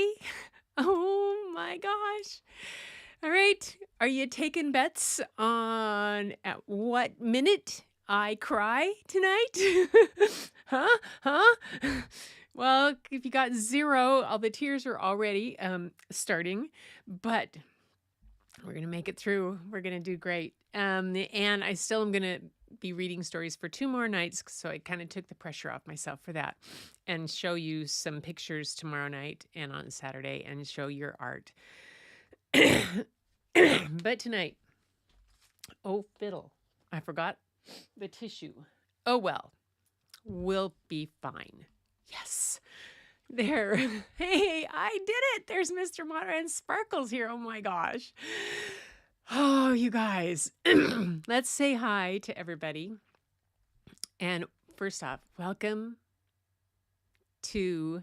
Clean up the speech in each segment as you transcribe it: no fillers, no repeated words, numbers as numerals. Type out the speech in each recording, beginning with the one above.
everybody. Oh my gosh. All right. Are you taking bets on at what minute I cry tonight? Huh? Huh? Well, if you got 0, all the tears are already starting, but we're going to make it through. We're going to do great. And I still am going to be reading stories for 2 more nights. So I kind of took the pressure off myself for that and show you some pictures tomorrow night and on Saturday and show your art. But tonight, oh, fiddle, I forgot the tissue. Oh, well, we'll be fine. Yes. There. Hey, I did it. There's Mr. Moderator and Sparkles here. Oh my gosh. Oh, you guys. Let's say hi to everybody. And first off, welcome to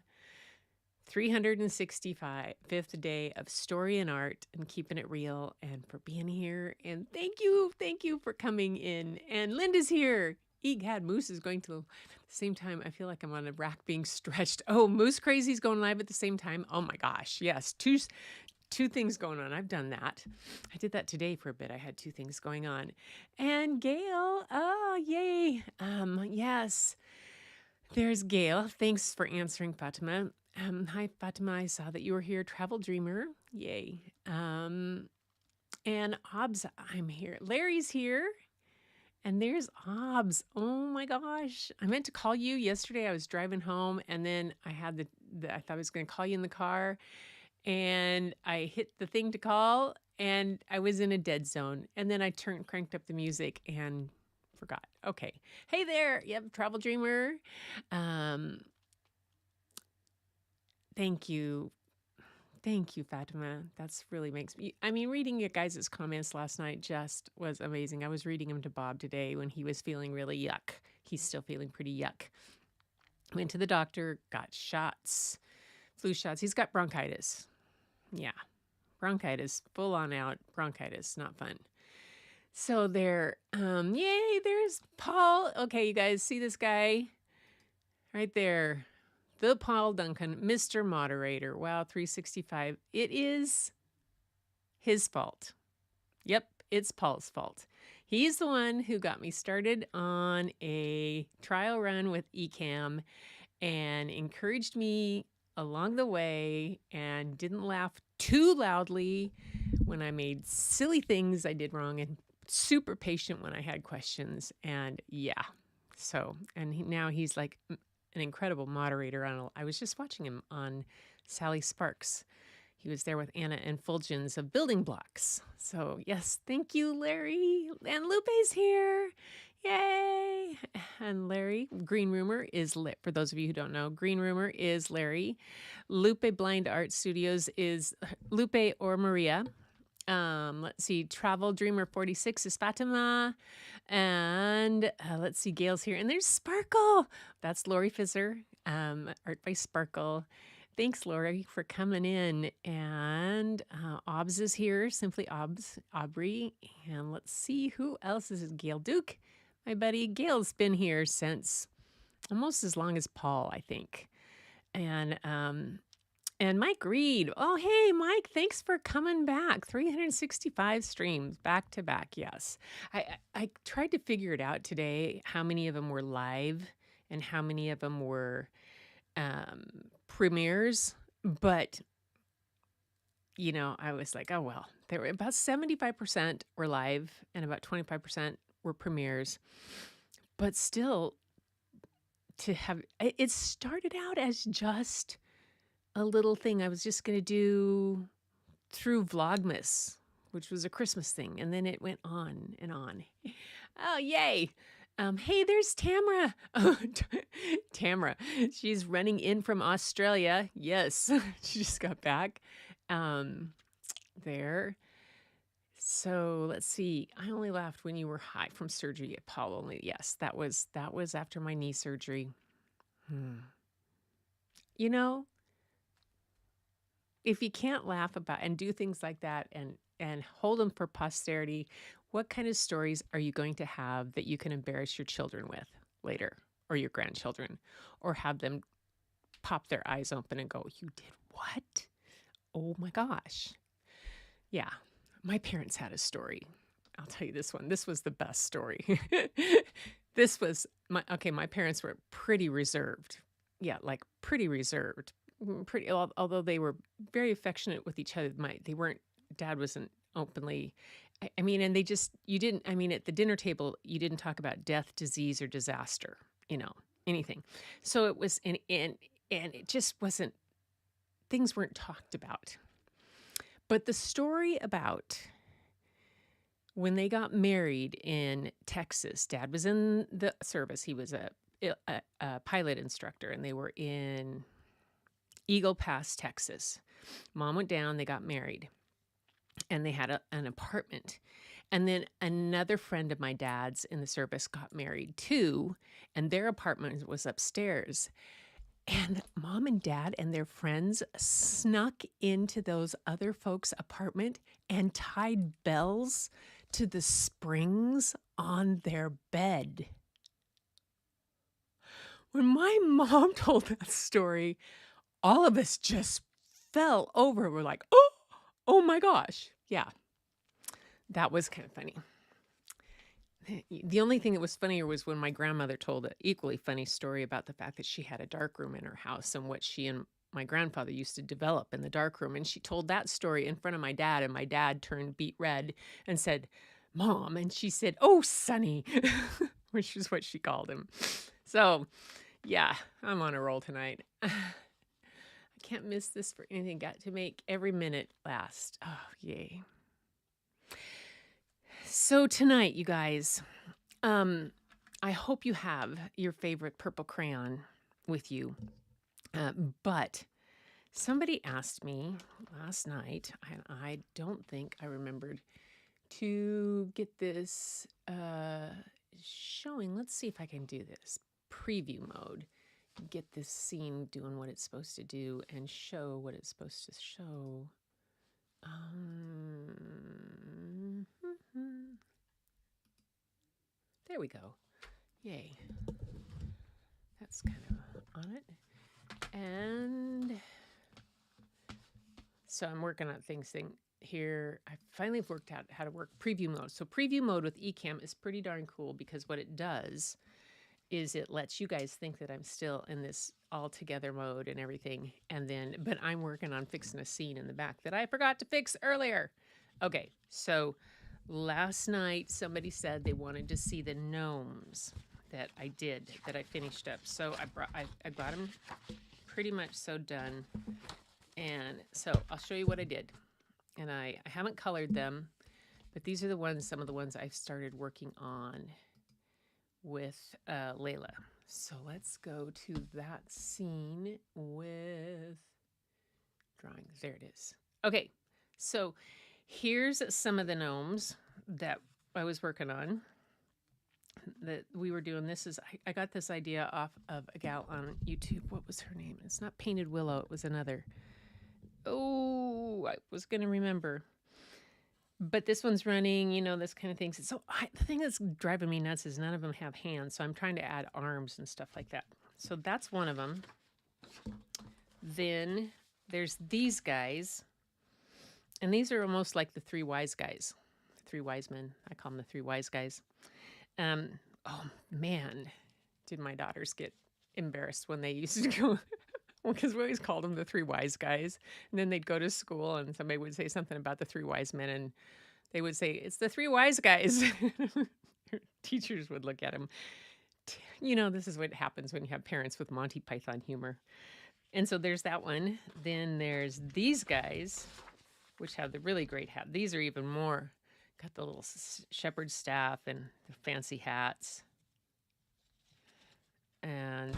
365th day of story and art and keeping it real and for being here. And thank you for coming in. And Linda's here. Egad, Moose is going to at the same time. I feel like I'm on a rack being stretched. Oh, Moose Crazy's going live at the same time. Oh my gosh. Yes. Two things going on. I've done that. I did that today for a bit. I had 2 things going on. And Gail, oh, yay. Yes. There's Gail. Thanks for answering, Fatima. Hi, Fatima. I saw that you were here. Travel Dreamer. Yay. And Obs, I'm here. Larry's here. And there's Obs. Oh my gosh. I meant to call you yesterday. I was driving home and then I had I thought I was going to call you in the car and I hit the thing to call and I was in a dead zone. And then I cranked up the music and forgot. Okay. Hey there. Yep. Travel Dreamer. Thank you. Thank you, Fatima. That's really makes me, I mean, reading your guys' comments last night just was amazing. I was reading them to Bob today when he was feeling really yuck. He's still feeling pretty yuck. Went to the doctor, got shots, flu shots. He's got bronchitis. Yeah, bronchitis, full on out bronchitis. Not fun. So there, yay, there's Paul. Okay, you guys see this guy right there. The Paul Duncan, Mr. Moderator. Wow, 365. It is his fault. Yep, it's Paul's fault. He's the one who got me started on a trial run with Ecamm and encouraged me along the way and didn't laugh too loudly when I made silly things I did wrong and super patient when I had questions. And yeah, so, and now he's like an incredible moderator I was just watching him on Sally Sparks. He was there with Anna and Fulgens of Building Blocks. So yes, thank you, Larry. And Lupe's here. Yay. And Larry, Green Rumor is lit. For those of you who don't know, Green Rumor is Larry. Lupe Blind Art Studios is Lupe or Maria. Let's see, Travel Dreamer 46 is Fatima. And let's see, Gail's here. And there's Sparkle. That's Lori Fizzer, art by Sparkle. Thanks, Lori, for coming in. And Obs is here, simply Aubrey. And let's see who else is Gail Duke, my buddy. Gail's been here since almost as long as Paul, I think. And Mike Reed. Oh, hey, Mike, thanks for coming back. 365 streams back to back. Yes. I tried to figure it out today, how many of them were live and how many of them were premieres. But, you know, I was like, oh, well, there were about 75% were live and about 25% were premieres. But still, it started out as just a little thing I was just going to do through Vlogmas, which was a Christmas thing. And then it went on and on. Oh, yay. Hey, there's Tamara. Oh, Tamara. She's running in from Australia. Yes, she just got back. There. So let's see. I only laughed when you were high from surgery at Paul only. Yes, that was after my knee surgery. You know, if you can't laugh about and do things like that and hold them for posterity, what kind of stories are you going to have that you can embarrass your children with later, or your grandchildren, or have them pop their eyes open and go, "You did what?" oh my gosh. Yeah, my parents had a story. I'll tell you this one. This was the best story. This was my parents were pretty reserved. Yeah, like pretty reserved. Although they were very affectionate with each other. Dad wasn't openly, I mean, and you didn't, I mean, at the dinner table, you didn't talk about death, disease, or disaster, anything. So it was, and it just wasn't, things weren't talked about. But the story about when they got married in Texas, Dad was in the service. He was a pilot instructor, and they were in Eagle Pass, Texas. Mom went down, they got married, and they had an apartment. And then another friend of my dad's in the service got married too, and their apartment was upstairs. And Mom and Dad and their friends snuck into those other folks' apartment and tied bells to the springs on their bed. When my mom told that story, all of us just fell over. We're like, oh my gosh. Yeah, that was kind of funny. The only thing that was funnier was when my grandmother told an equally funny story about the fact that she had a dark room in her house and what she and my grandfather used to develop in the dark room. And she told that story in front of my dad, and my dad turned beet red and said, Mom. And she said, oh, Sonny, which is what she called him. So, yeah, I'm on a roll tonight. I can't miss this for anything. Got to make every minute last. Oh, yay. So tonight, you guys, I hope you have your favorite purple crayon with you. But somebody asked me last night, and I don't think I remembered to get this showing. Let's see if I can do this. Preview mode. Get this scene doing what it's supposed to do and show what it's supposed to show. There we go. Yay. That's kind of on it. And so I'm working on things here. I finally worked out how to work preview mode. So preview mode with Ecamm is pretty darn cool because what it does is it lets you guys think that I'm still in this all together mode and everything. But I'm working on fixing a scene in the back that I forgot to fix earlier. Okay, so last night somebody said they wanted to see the gnomes that I finished up. So I got them pretty much so done. And so I'll show you what I did. And I haven't colored them, but these are some of the ones I've started working on with Layla. So let's go to that scene with drawings. There it is. Okay, so here's some of the gnomes that I was working on that we were doing. I got this idea off of a gal on YouTube. What was her name? It's not Painted Willow. It was another. Oh, I was going to remember. But this one's running, this kind of thing. So the thing that's driving me nuts is none of them have hands. So I'm trying to add arms and stuff like that. So that's one of them. Then there's these guys. And these are almost like the three wise guys. The three wise men. I call them the three wise guys. Oh, man. Did my daughters get embarrassed when they used to go... Well, because we always called them the three wise guys. And then they'd go to school and somebody would say something about the three wise men. And they would say, it's the three wise guys. Teachers would look at them. This is what happens when you have parents with Monty Python humor. And so there's that one. Then there's these guys, which have the really great hat. These are even more. Got the little shepherd's staff and the fancy hats. And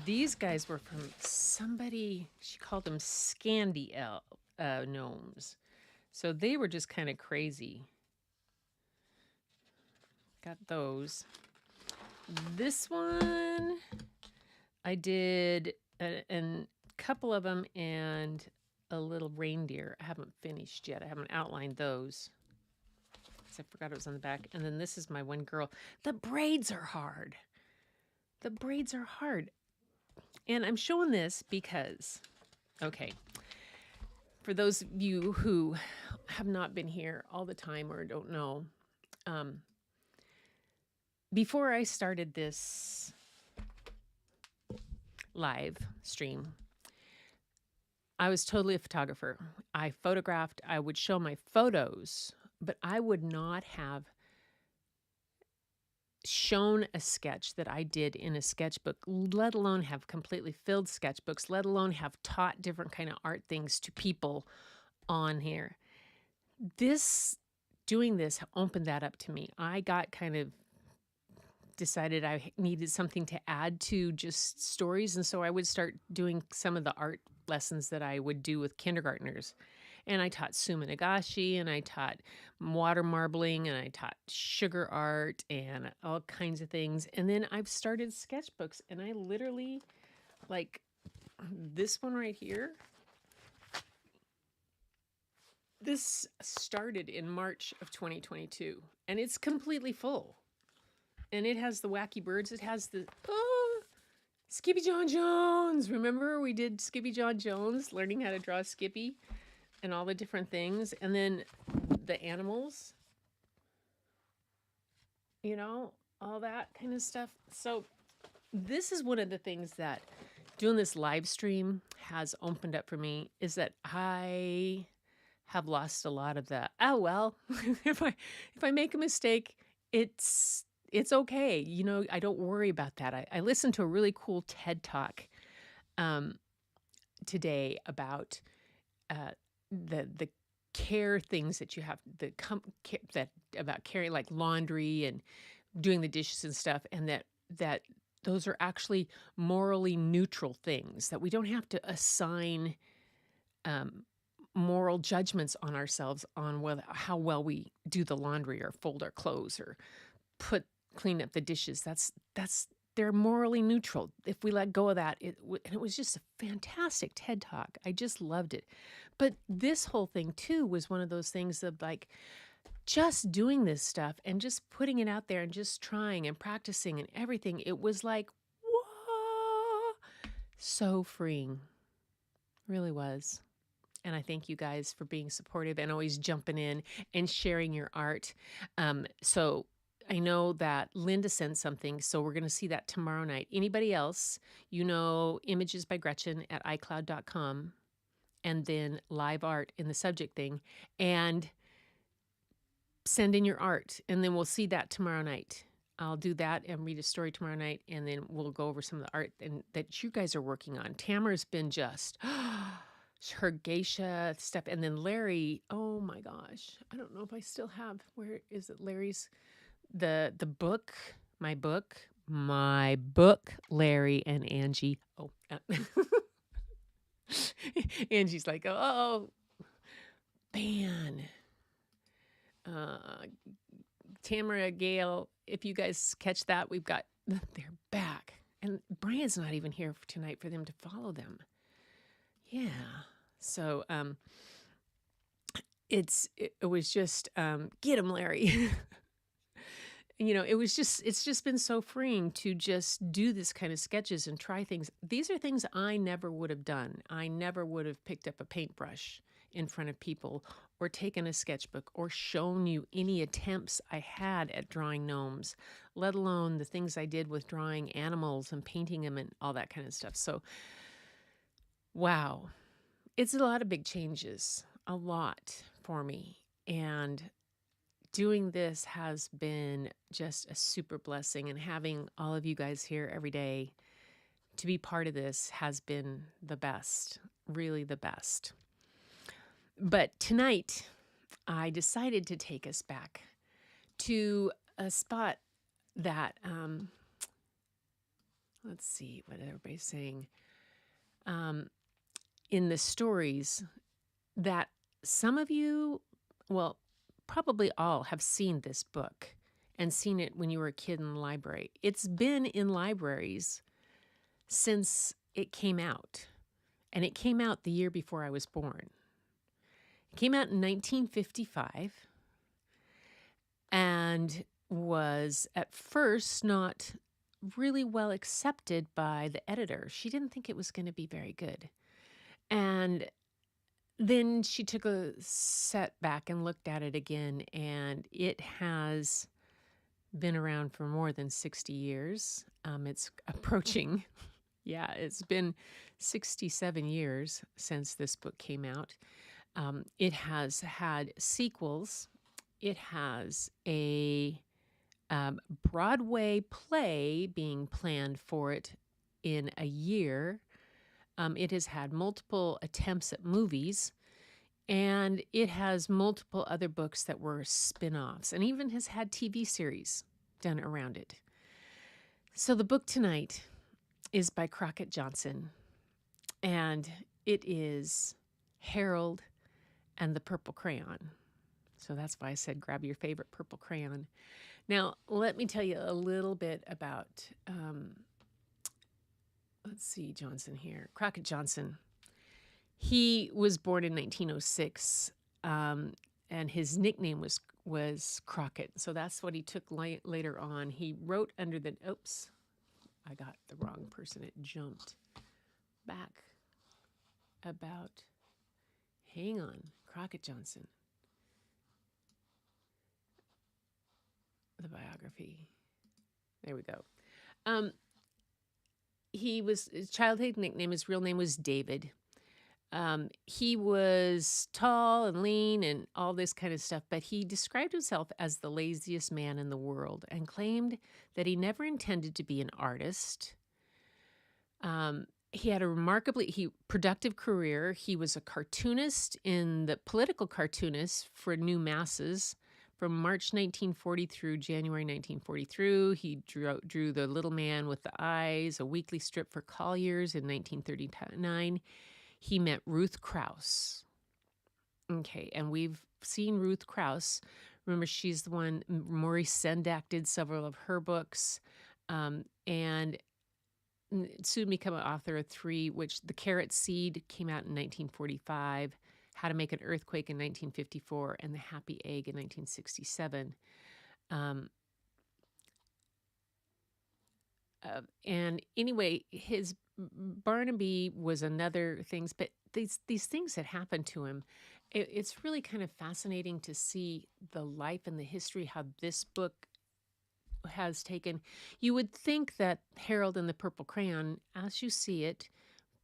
these guys were from somebody, she called them Scandi gnomes. So they were just kind of crazy. Got those. This one, I did a couple of them and a little reindeer. I haven't finished yet. I haven't outlined those. I forgot it was on the back. And then this is my one girl. The braids are hard. The braids are hard. And I'm showing this because, okay, For those of you who have not been here all the time or don't know, before I started this live stream, I was totally a photographer. I photographed, I would show my photos, but I would not have shown a sketch that I did in a sketchbook, let alone have completely filled sketchbooks, let alone have taught different kind of art things to people on here. Doing this opened that up to me. I got kind of decided I needed something to add to just stories. And so I would start doing some of the art lessons that I would do with kindergartners. And I taught suminagashi, and I taught water marbling, and I taught sugar art and all kinds of things. And then I've started sketchbooks, and I literally, like this one right here, this started in March of 2022, and it's completely full. And it has the wacky birds. It has the, Skippy John Jones. Remember we did Skippy John Jones, learning how to draw Skippy and all the different things. And then the animals, all that kind of stuff. So this is one of the things that doing this live stream has opened up for me, is that I have lost a lot of the, if I make a mistake, it's okay. I don't worry about that. I listened to a really cool TED Talk today about the care things that you have, about carrying, like laundry and doing the dishes and stuff, and that those are actually morally neutral things, that we don't have to assign moral judgments on ourselves on how well we do the laundry or fold our clothes or clean up the dishes. They're morally neutral. If we let go of that, and it was just a fantastic TED Talk. I just loved it. But this whole thing too was one of those things of like just doing this stuff and just putting it out there and just trying and practicing and everything. It was like, whoa, so freeing. Really was. And I thank you guys for being supportive and always jumping in and sharing your art. So I know that Linda sent something, so we're going to see that tomorrow night. Anybody else, images by Gretchen at iCloud.com, and then live art in the subject thing, and send in your art, and then we'll see that tomorrow night. I'll do that and read a story tomorrow night, and then we'll go over some of the art that you guys are working on. Tamara's been just her geisha stuff, and then Larry, oh my gosh, I don't know if I still have, where is it, Larry's? The book, my book, Larry and Angie. Oh, Angie's like, oh, man. Tamara, Gail, if you guys catch that, we've got, they're back. And Brian's not even here tonight for them to follow them. Yeah. So, it was just, get him, Larry. It's just been so freeing to just do this kind of sketches and try things. These are things I never would have done. I never would have picked up a paintbrush in front of people or taken a sketchbook or shown you any attempts I had at drawing gnomes, let alone the things I did with drawing animals and painting them and all that kind of stuff. So, wow. It's a lot of big changes, a lot for me. And doing this has been just a super blessing, and having all of you guys here every day to be part of this has been the best, really the best. But tonight, I decided to take us back to a spot that, let's see what everybody's saying, in the stories that some of you, well, probably all have seen this book and seen it when you were a kid in the library. It's been in libraries since it came out, and it came out the year before I was born. It came out in 1955 and was at first not really well accepted by the editor. She didn't think it was going to be very good. And Then she took a step back and looked at it again, and it has been around for more than 60 years. It's approaching, yeah, it's been 67 years since this book came out. It has had sequels. It has a Broadway play being planned for it in a year. It has had multiple attempts at movies, and it has multiple other books that were spin-offs, and even has had TV series done around it. So the book tonight is by Crockett Johnson, and it is Harold and the Purple Crayon. So that's why I said grab your favorite purple crayon. Now, let me tell you a little bit about, let's see, Johnson here. Crockett Johnson. He was born in 1906, and his nickname was Crockett. So that's what he took later on. He wrote under the, oops, I got the wrong person. It jumped back about, hang on, Crockett Johnson. The biography. There we go. His childhood nickname, his real name was David. He was tall and lean and all this kind of stuff, but he described himself as the laziest man in the world and claimed that he never intended to be an artist. He had a remarkably productive career. He was a cartoonist in the political cartoonist for New Masses. From March 1940 through January 1943, he drew The Little Man with the Eyes, a weekly strip for Collier's in 1939. He met Ruth Krauss. Okay, and we've seen Ruth Krauss. Remember, she's the one, Maurice Sendak did several of her books, and soon become an author of 3, which The Carrot Seed came out in 1945, How to Make an Earthquake in 1954, and The Happy Egg in 1967. And anyway, his Barnaby was another things, but these things that happened to him, it's really kind of fascinating to see the life and the history, how this book has taken. You would think that Harold and the Purple Crayon, as you see it,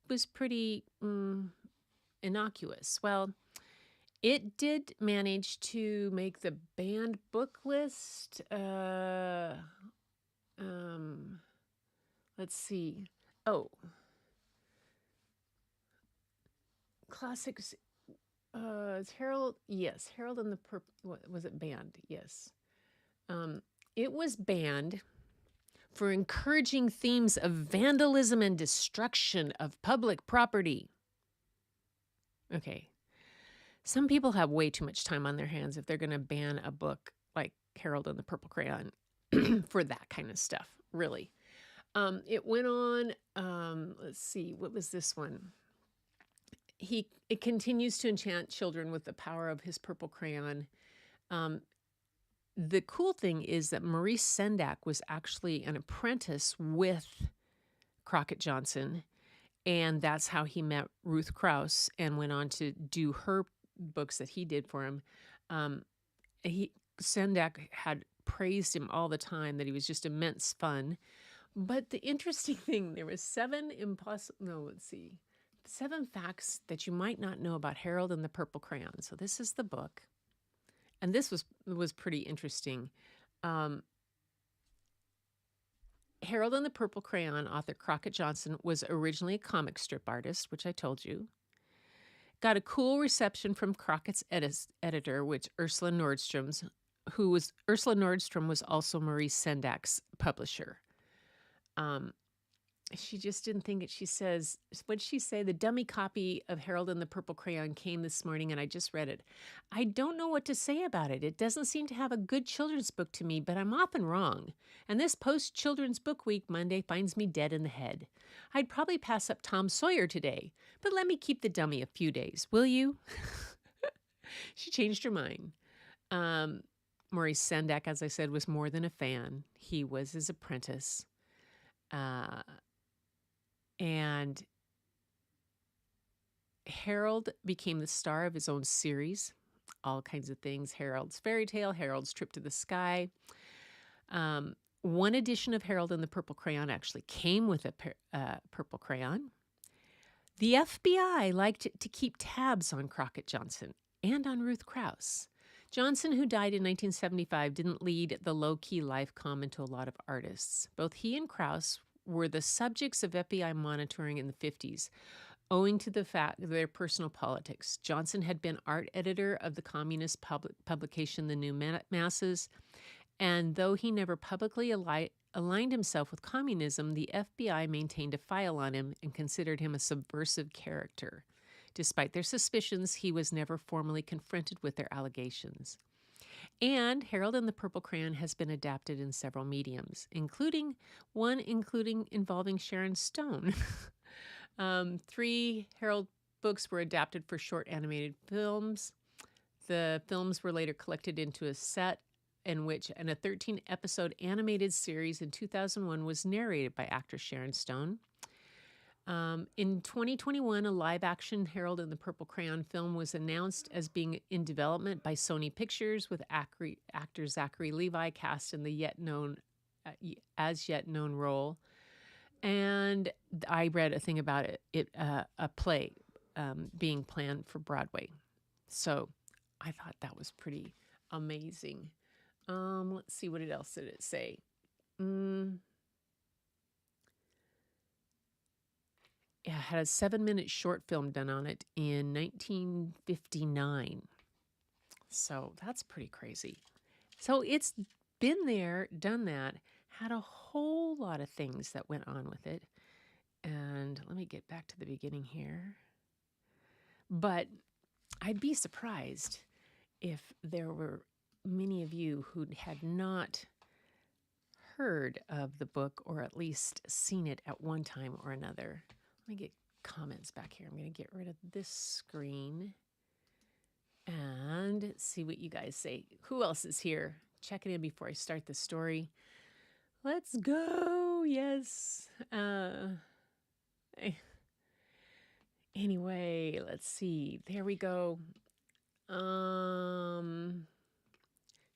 was pretty innocuous. Well, it did manage to make the banned book list. Let's see. Oh, classics. Is Harold? Yes, Harold and the Purple. Was it banned? Yes. It was banned for encouraging themes of vandalism and destruction of public property. Okay. Some people have way too much time on their hands if they're going to ban a book like Harold and the Purple Crayon for that kind of stuff, really. It went on, let's see, what was this one? It continues to enchant children with the power of his purple crayon. The cool thing is that Maurice Sendak was actually an apprentice with Crockett Johnson, and that's how he met Ruth Krauss and went on to do her books that he did for him. Sendak had praised him all the time, that he was just immense fun. But the interesting thing, there was 7 facts that you might not know about Harold and the Purple Crayon. So this is the book. And this was pretty interesting. Harold and the Purple Crayon author Crockett Johnson was originally a comic strip artist, which I told you. Got a cool reception from Crockett's editor, which Ursula Nordstrom was also Maurice Sendak's publisher. She just didn't think it. She says, what'd she say? The dummy copy of Harold and the Purple Crayon came this morning and I just read it. I don't know what to say about it. It doesn't seem to have a good children's book to me, but I'm often wrong. And this post-children's book week Monday finds me dead in the head. I'd probably pass up Tom Sawyer today, but let me keep the dummy a few days, will you? She changed her mind. Maurice Sendak, as I said, was more than a fan. He was his apprentice. And Harold became the star of his own series, all kinds of things. Harold's Fairy Tale, Harold's Trip to the Sky. One edition of Harold and the Purple Crayon actually came with a purple crayon. The FBI liked to keep tabs on Crockett Johnson and on Ruth Krauss. Johnson, who died in 1975, didn't lead the low-key life common to a lot of artists. Both he and Krauss were the subjects of FBI monitoring in the 50s, owing to the fact of their personal politics. Johnson had been art editor of the communist publication The New Masses, and though he never publicly aligned himself with communism, the FBI maintained a file on him and considered him a subversive character. Despite their suspicions, he was never formally confronted with their allegations. And Harold and the Purple Crayon has been adapted in several mediums, including involving Sharon Stone. 3 Harold books were adapted for short animated films. The films were later collected into a set in which a 13-episode animated series in 2001 was narrated by actress Sharon Stone. In 2021, a live-action Harold and the Purple Crayon film was announced as being in development by Sony Pictures, with actor Zachary Levi cast in the as yet known role. And I read a thing about a play being planned for Broadway. So I thought that was pretty amazing. Let's see, what else did it say? It had a 7-minute short film done on it in 1959. So that's pretty crazy. So it's been there, done that, had a whole lot of things that went on with it. And let me get back to the beginning here. But I'd be surprised if there were many of you who had not heard of the book, or at least seen it at one time or another. Let me get comments back here. I'm going to get rid of this screen and see what you guys say. Who else is here? Check it in before I start the story. Let's go. Yes. Anyway, let's see. There we go.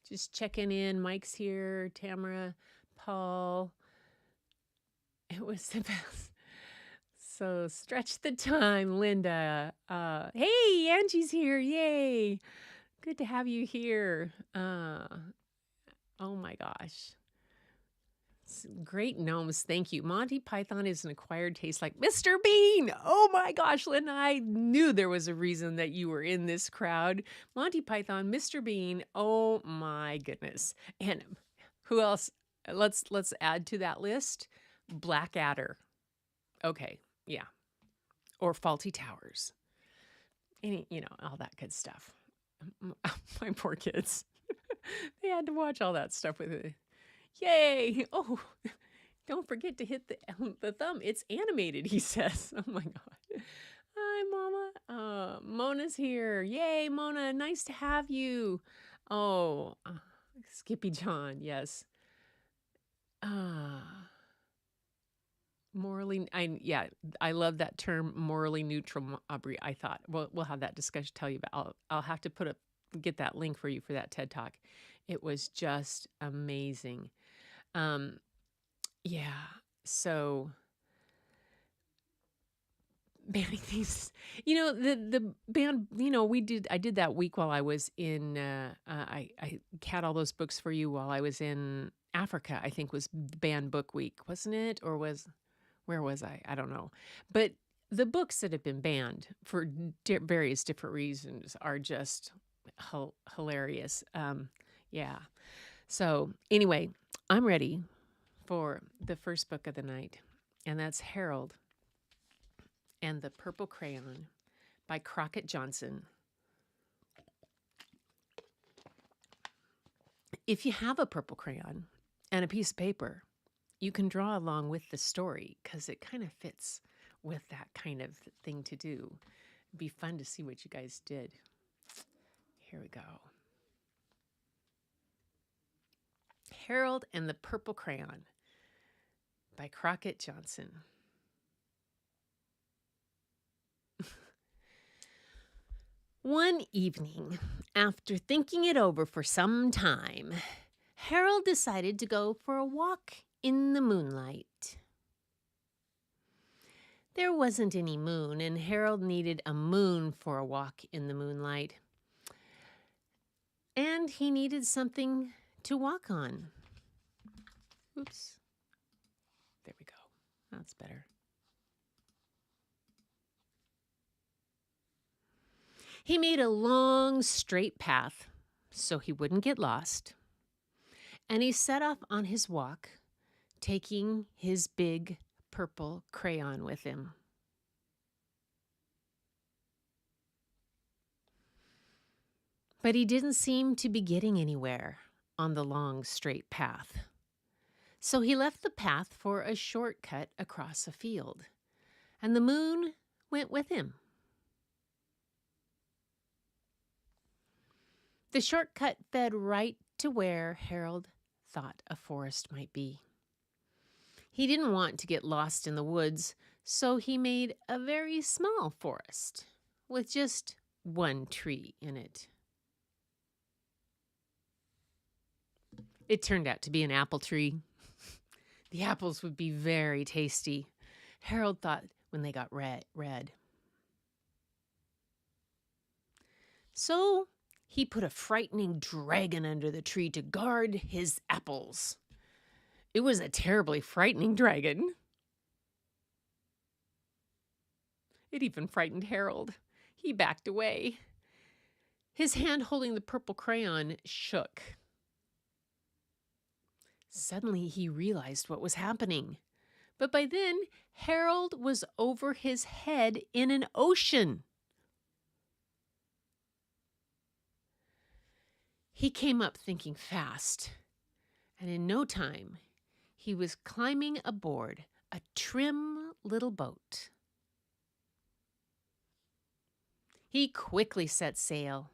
Just checking in. Mike's here. Tamara, Paul. It was the best. So stretch the time, Linda. Hey, Angie's here. Yay. Good to have you here. Oh my gosh. Great gnomes. Thank you. Monty Python is an acquired taste like Mr. Bean. Oh my gosh, Linda, I knew there was a reason that you were in this crowd. Monty Python, Mr. Bean. Oh my goodness. And who else? Let's add to that list. Blackadder. Okay. Yeah. Or Faulty Towers. All that good stuff. My poor kids. They had to watch all that stuff with it. Yay! Oh, don't forget to hit the thumb. It's animated, he says. Oh my God. Hi, Mama. Mona's here. Yay, Mona. Nice to have you. Oh, Skippy John. Yes. Morally, I love that term, morally neutral, Aubrey. I thought, well, we'll have that discussion, tell you about. I'll have to get that link for you for that TED Talk. It was just amazing. Yeah. So banning these, the band, I did that week while I was in, I had all those books for you while I was in Africa, I think was banned book week, wasn't it? Or where was I? I don't know. But the books that have been banned for various different reasons are just hilarious. Yeah. So anyway, I'm ready for the first book of the night, and that's Harold and the Purple Crayon by Crockett Johnson. If you have a purple crayon and a piece of paper, you can draw along with the story because it kind of fits with that kind of thing to do. It'd be fun to see what you guys did. Here we go. Harold and the Purple Crayon by Crockett Johnson. One evening, after thinking it over for some time, Harold decided to go for a walk in the moonlight. There wasn't any moon, and Harold needed a moon for a walk in the moonlight. And he needed something to walk on. Oops. There we go. That's better. He made a long, straight path so he wouldn't get lost. And he set off on his walk, taking his big purple crayon with him. But he didn't seem to be getting anywhere on the long, straight path. So he left the path for a shortcut across a field, and the moon went with him. The shortcut fed right to where Harold thought a forest might be. He didn't want to get lost in the woods, so he made a very small forest with just one tree in it. It turned out to be an apple tree. The apples would be very tasty, Harold thought when they got red. So he put a frightening dragon under the tree to guard his apples. It was a terribly frightening dragon. It even frightened Harold. He backed away. His hand holding the purple crayon shook. Suddenly he realized what was happening. But by then, Harold was over his head in an ocean. He came up thinking fast, and in no time, he was climbing aboard a trim little boat. He quickly set sail,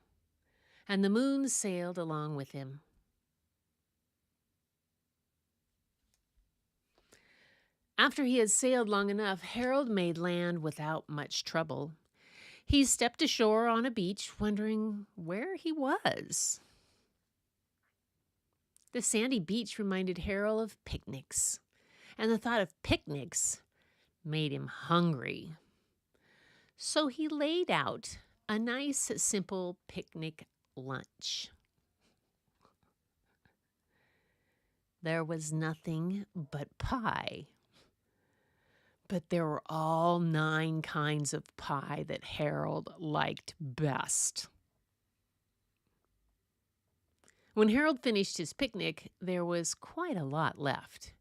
and the moon sailed along with him. After he had sailed long enough, Harold made land without much trouble. He stepped ashore on a beach, wondering where he was. The sandy beach reminded Harold of picnics, and the thought of picnics made him hungry. So he laid out a nice, simple picnic lunch. There was nothing but pie. But there were all 9 kinds of pie that Harold liked best. When Harold finished his picnic, there was quite a lot left.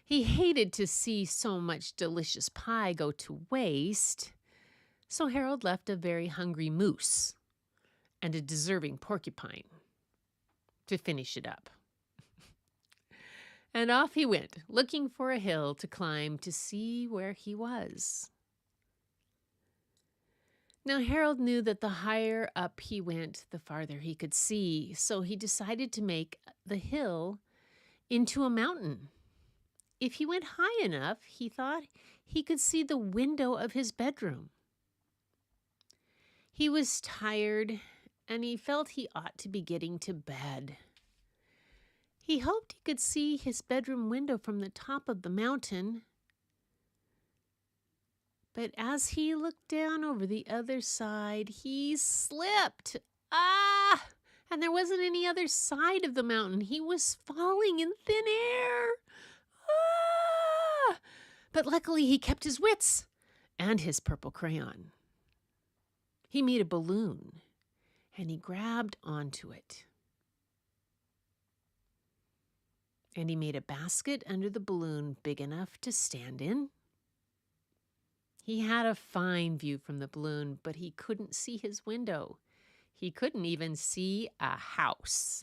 He hated to see so much delicious pie go to waste, so Harold left a very hungry moose and a deserving porcupine to finish it up. And off he went, looking for a hill to climb to see where he was. Now, Harold knew that the higher up he went, the farther he could see, so he decided to make the hill into a mountain. If he went high enough, he thought he could see the window of his bedroom. He was tired, and he felt he ought to be getting to bed. He hoped he could see his bedroom window from the top of the mountain. But as he looked down over the other side, he slipped. And there wasn't any other side of the mountain. He was falling in thin air. But luckily he kept his wits and his purple crayon. He made a balloon, and he grabbed onto it. And he made a basket under the balloon big enough to stand in. He had a fine view from the balloon, but he couldn't see his window. He couldn't even see a house.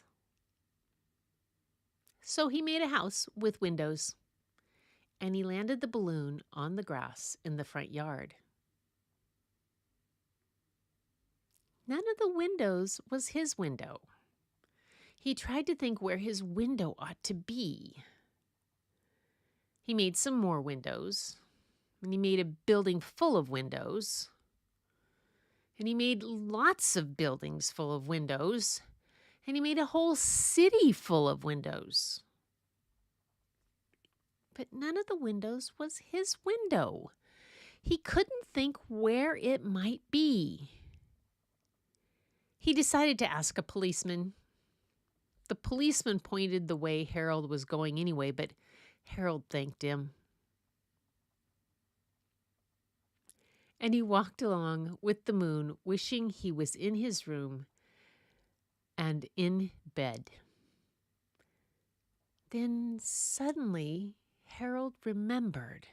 So he made a house with windows, and he landed the balloon on the grass in the front yard. None of the windows was his window. He tried to think where his window ought to be. He made some more windows, and he made a building full of windows. And he made lots of buildings full of windows. And he made a whole city full of windows. But none of the windows was his window. He couldn't think where it might be. He decided to ask a policeman. The policeman pointed the way Harold was going anyway, but Harold thanked him. And he walked along with the moon, wishing he was in his room and in bed. Then suddenly, Harold remembered.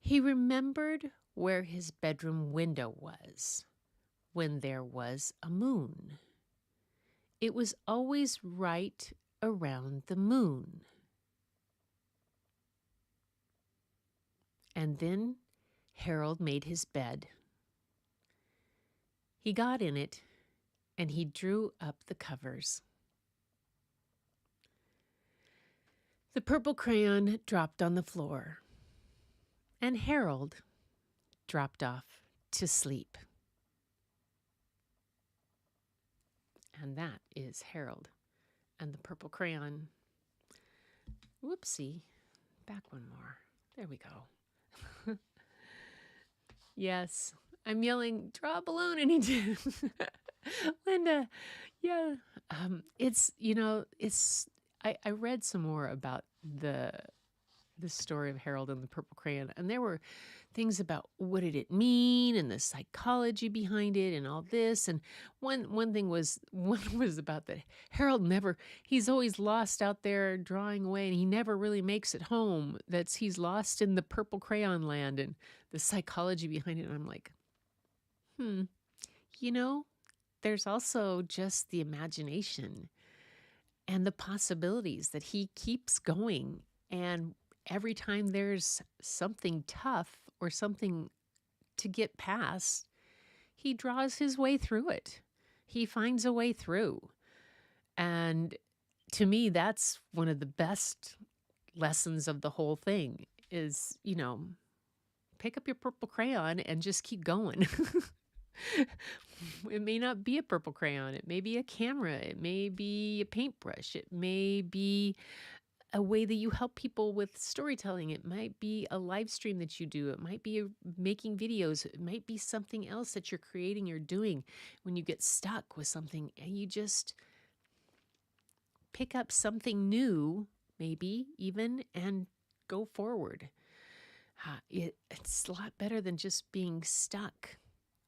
He remembered where his bedroom window was when there was a moon. It was always right around the moon. And then Harold made his bed. He got in it and he drew up the covers. The purple crayon dropped on the floor, and Harold dropped off to sleep. And that is Harold and the Purple Crayon. Whoopsie. Back one more. There we go. Yes, I'm yelling, draw a balloon, and he did. Linda, yeah. I read some more about the story of Harold and the Purple Crayon, and there were things about what did it mean and the psychology behind it and all this. And one thing was about that Harold he's always lost out there drawing away, and he never really makes it home. He's lost in the Purple Crayon land and the psychology behind it. And I'm like, there's also just the imagination and the possibilities that he keeps going. And every time there's something tough or something to get past, he draws his way through it. He finds a way through. And to me, that's one of the best lessons of the whole thing is, pick up your purple crayon and just keep going. It may not be a purple crayon. It may be a camera. It may be a paintbrush. It may be a way that you help people with storytelling. It might be a live stream that you do. It might be making videos. It might be something else that you're creating or doing when you get stuck with something and you just pick up something new, maybe even, and go forward. It's a lot better than just being stuck,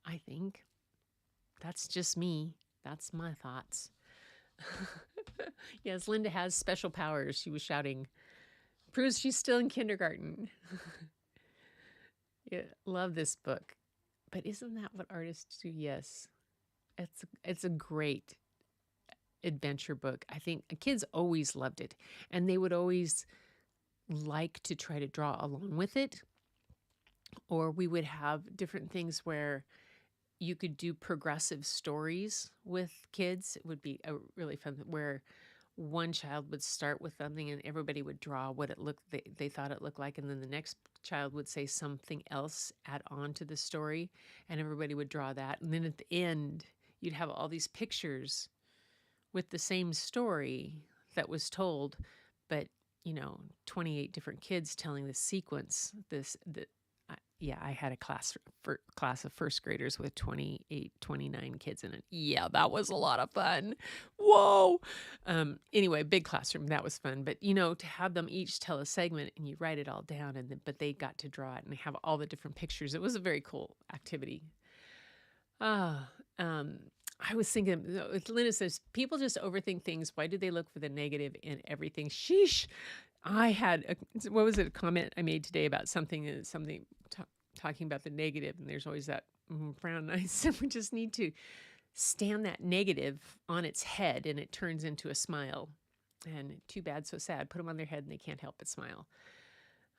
I think. That's just me. That's my thoughts. Yes, Linda has special powers. She was shouting. Proves she's still in kindergarten. Yeah, love this book. But isn't that what artists do? Yes. It's a great adventure book. I think kids always loved it. And they would always like to try to draw along with it. Or we would have different things where you could do progressive stories with kids. It would be a really fun where one child would start with something and everybody would draw what they thought it looked like, and then the next child would say something else, add on to the story, and everybody would draw that. And then at the end, you'd have all these pictures with the same story that was told, but 28 different kids telling the sequence. I had a class of first graders with 28, 29 kids in it. Yeah, that was a lot of fun. Whoa. Anyway, big classroom. That was fun. But, to have them each tell a segment and you write it all down, but they got to draw it and they have all the different pictures. It was a very cool activity. I was thinking, Linda says, people just overthink things. Why do they look for the negative in everything? Sheesh. I had, a comment I made today about something talking about the negative, and there's always that frown. I said we just need to stand that negative on its head, and it turns into a smile. And too bad, so sad. Put them on their head, and they can't help but smile.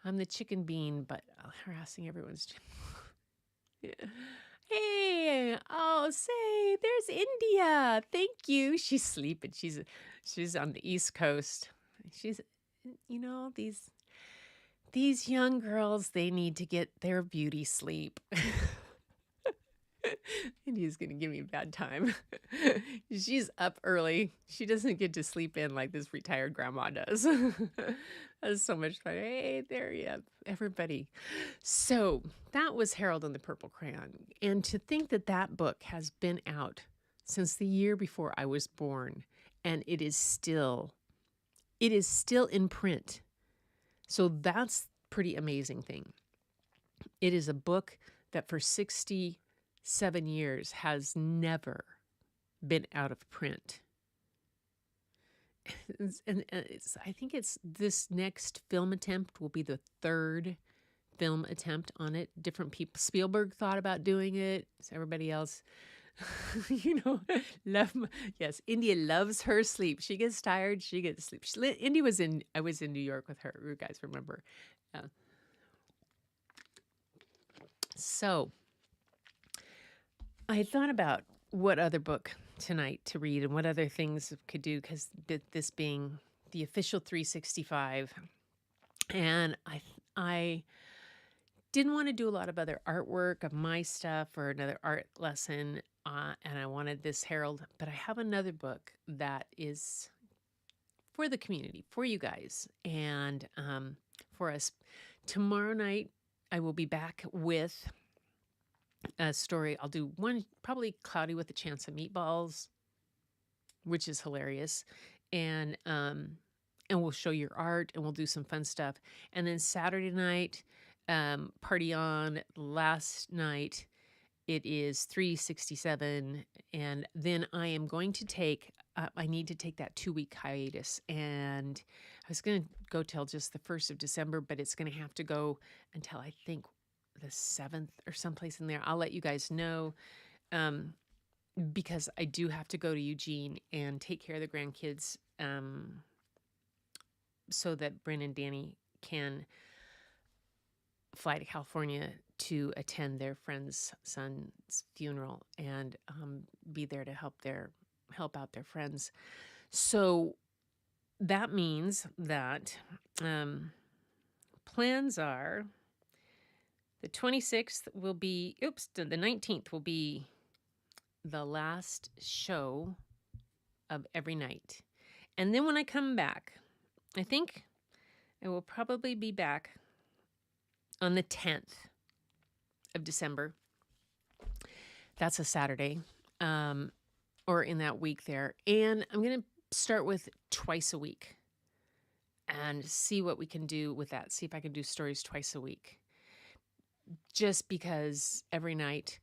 I'm the chicken bean, but harassing everyone's. Yeah. Hey, say, there's India. Thank you. She's sleeping. She's on the East Coast. She's, these young girls, they need to get their beauty sleep. India's going to give me a bad time. She's up early. She doesn't get to sleep in like this retired grandma does. That's so much fun. Hey, there you have everybody. So that was Harold and the Purple Crayon. And to think that that book has been out since the year before I was born, and it is still in print. So that's pretty amazing thing. It is a book that for 67 years has never been out of print. I think it's this next film attempt will be the third film attempt on it. Different people. Spielberg thought about doing it. So everybody else, yes, India loves her sleep. She gets tired, she gets sleep. I was in New York with her. You guys remember? So I thought about what other book tonight to read and what other things could do, because this being the official 365, and I didn't want to do a lot of other artwork of my stuff or another art lesson, and I wanted this Harold, but I have another book that is for the community, for you guys, and for us. Tomorrow night, I will be back with a story. I'll do one, probably Cloudy with a Chance of Meatballs, which is hilarious. And we'll show your art and we'll do some fun stuff. And then Saturday night, Party On. Last night, it is 367. And then I am going to take, I need to take that 2-week hiatus. And I was going to go till just the 1st of December, but it's going to have to go until I think the 7th or someplace in there. I'll let you guys know, because I do have to go to Eugene and take care of the grandkids, so that Bryn and Danny can fly to California to attend their friend's son's funeral and be there to help out their friends. So that means that plans are the 26th will be, the 19th will be the last show of every night. And then when I come back, I think I will probably be back on the 10th of December. That's a Saturday, or in that week there. And I'm going to start with twice a week and see what we can do with that. See if I can do stories twice a week. Just because every night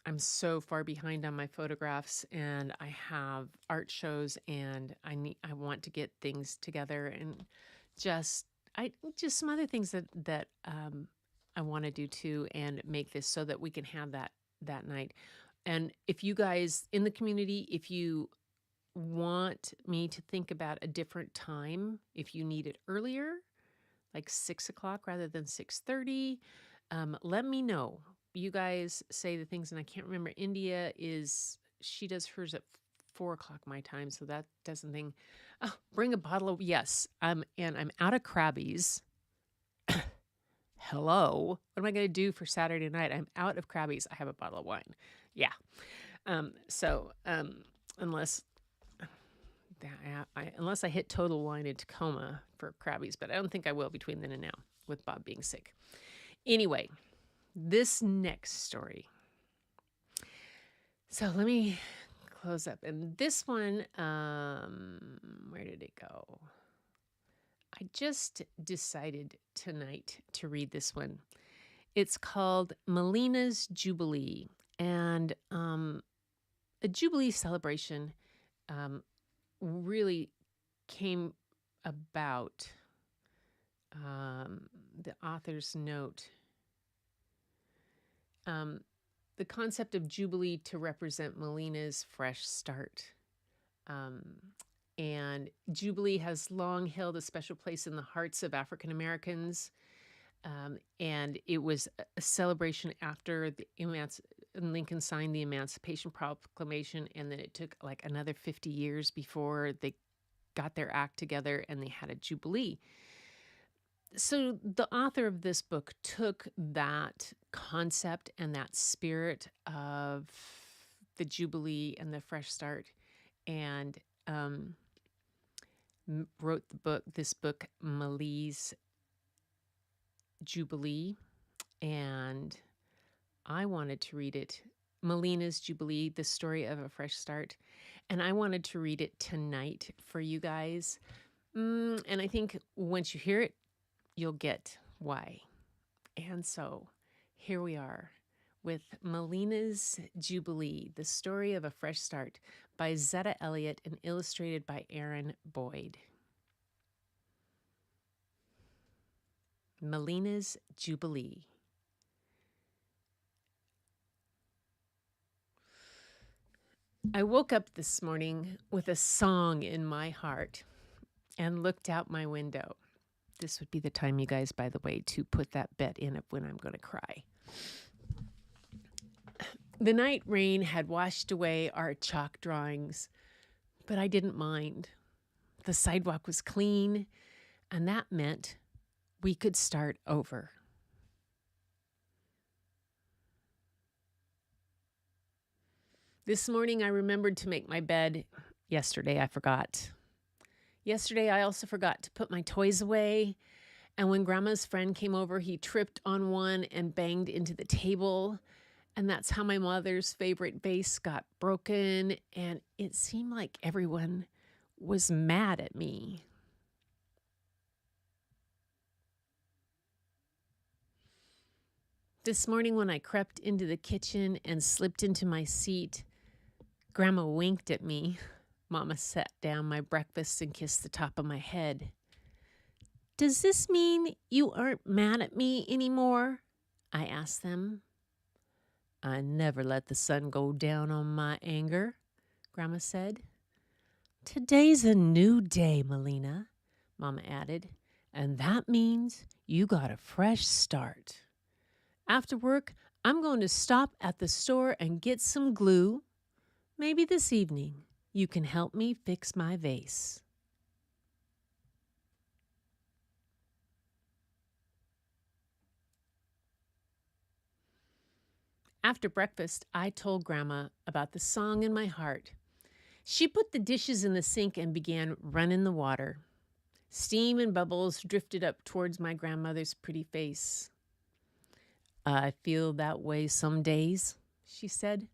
I'm so far behind on my photographs, and I have art shows, and I want to get things together, and just some other things that I want to do too, and make this so that we can have that night. And if you guys in the community, if you want me to think about a different time, if you need it earlier, like 6 o'clock rather than 6:30, let me know. You guys say the things, and I can't remember. India she does hers at 4 o'clock my time, so that doesn't thing. Oh, bring a bottle of, yes. And I'm out of Krabbies. Hello, what am I going to do for Saturday night? I'm out of Krabbies. I have a bottle of wine. Yeah. Unless I hit Total Wine in Tacoma for Krabbies, but I don't think I will between then and now with Bob being sick. Anyway, this next story. So let me close up. And this one, where did it go? I just decided tonight to read this one. It's called Melina's Jubilee. And a Jubilee celebration really came about, the author's note. The concept of Jubilee to represent Melina's fresh start. And Jubilee has long held a special place in the hearts of African Americans. And it was a celebration after Lincoln signed the Emancipation Proclamation, and then it took like another 50 years before they got their act together and they had a Jubilee. So the author of this book took that concept and that spirit of the Jubilee and the fresh start and um, wrote this book, Malie's Jubilee. And I wanted to read it, Melina's Jubilee, the story of a fresh start. And I wanted to read it tonight for you guys. And I think once you hear it, you'll get why. And so here we are with Melina's Jubilee, the story of a fresh start by Zetta Elliott and illustrated by Aaron Boyd. Melina's Jubilee. I woke up this morning with a song in my heart and looked out my window. This would be the time, you guys, by the way, to put that bet in of when I'm going to cry. The night rain had washed away our chalk drawings, but I didn't mind. The sidewalk was clean, and that meant we could start over. This morning, I remembered to make my bed. Yesterday, I forgot. Yesterday, I also forgot to put my toys away. And when Grandma's friend came over, he tripped on one and banged into the table. And that's how my mother's favorite vase got broken. And it seemed like everyone was mad at me. This morning, when I crept into the kitchen and slipped into my seat, Grandma winked at me. Mama set down my breakfast and kissed the top of my head. "Does this mean you aren't mad at me anymore?" I asked them. "I never let the sun go down on my anger," Grandma said. "Today's a new day, Melina," Mama added, "and that means you got a fresh start. After work, I'm going to stop at the store and get some glue. Maybe this evening you can help me fix my vase." After breakfast, I told Grandma about the song in my heart. She put the dishes in the sink and began running the water. Steam and bubbles drifted up towards my grandmother's pretty face. "I feel that way some days," she said.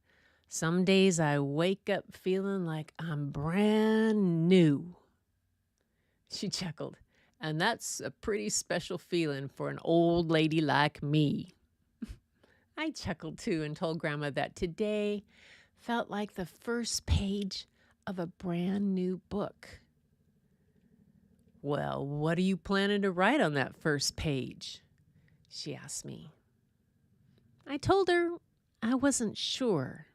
"Some days I wake up feeling like I'm brand new." She chuckled. "And that's a pretty special feeling for an old lady like me." I chuckled too and told Grandma that today felt like the first page of a brand new book. "Well, what are you planning to write on that first page?" she asked me. I told her I wasn't sure.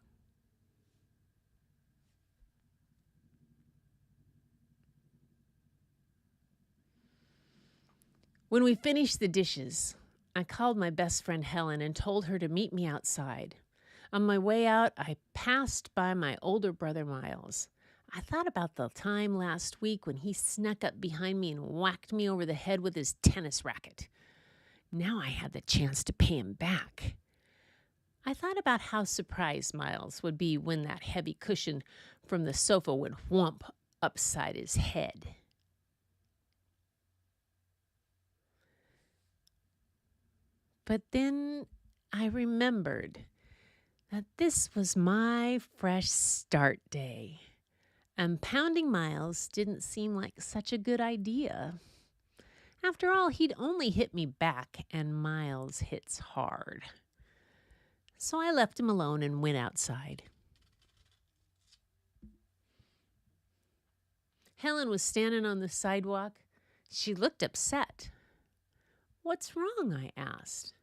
When we finished the dishes, I called my best friend Helen and told her to meet me outside. On my way out, I passed by my older brother Miles. I thought about the time last week when he snuck up behind me and whacked me over the head with his tennis racket. Now I had the chance to pay him back. I thought about how surprised Miles would be when that heavy cushion from the sofa would whomp upside his head. But then I remembered that this was my fresh start day, and pounding Miles didn't seem like such a good idea. After all, he'd only hit me back, and Miles hits hard. So I left him alone and went outside. Helen was standing on the sidewalk. She looked upset. "What's wrong?" I asked.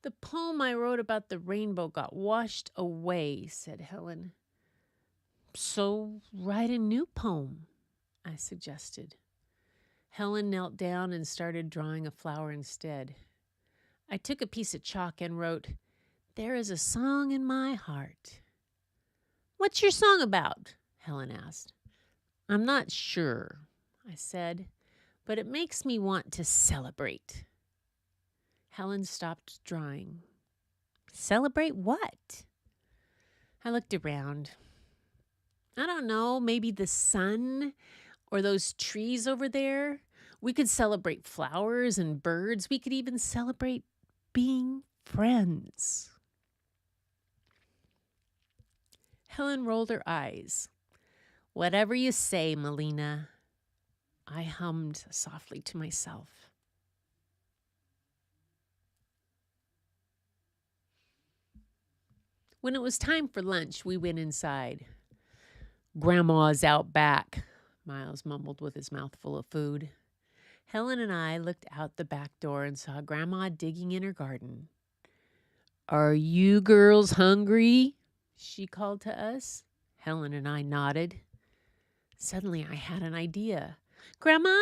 "The poem I wrote about the rainbow got washed away," said Helen. "So write a new poem," I suggested. Helen knelt down and started drawing a flower instead. I took a piece of chalk and wrote, "There is a song in my heart." "What's your song about?" Helen asked. "I'm not sure," I said, but it makes me want to celebrate. Helen stopped drawing. Celebrate what? I looked around. I don't know, maybe the sun or those trees over there. We could celebrate flowers and birds. We could even celebrate being friends. Helen rolled her eyes. Whatever you say, Melina. I hummed softly to myself. When it was time for lunch, we went inside. Grandma's out back, Miles mumbled with his mouth full of food. Helen and I looked out the back door and saw Grandma digging in her garden. Are you girls hungry? She called to us. Helen and I nodded. Suddenly I had an idea. Grandma,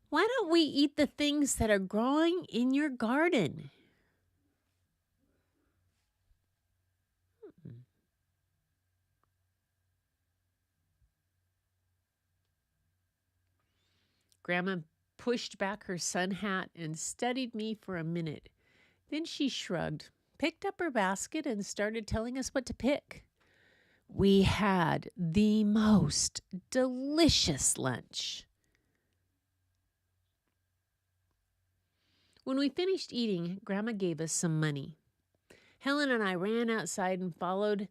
why don't we eat the things that are growing in your garden? Grandma pushed back her sun hat and studied me for a minute. Then she shrugged, picked up her basket, and started telling us what to pick. We had the most delicious lunch. When we finished eating, Grandma gave us some money. Helen and I ran outside and followed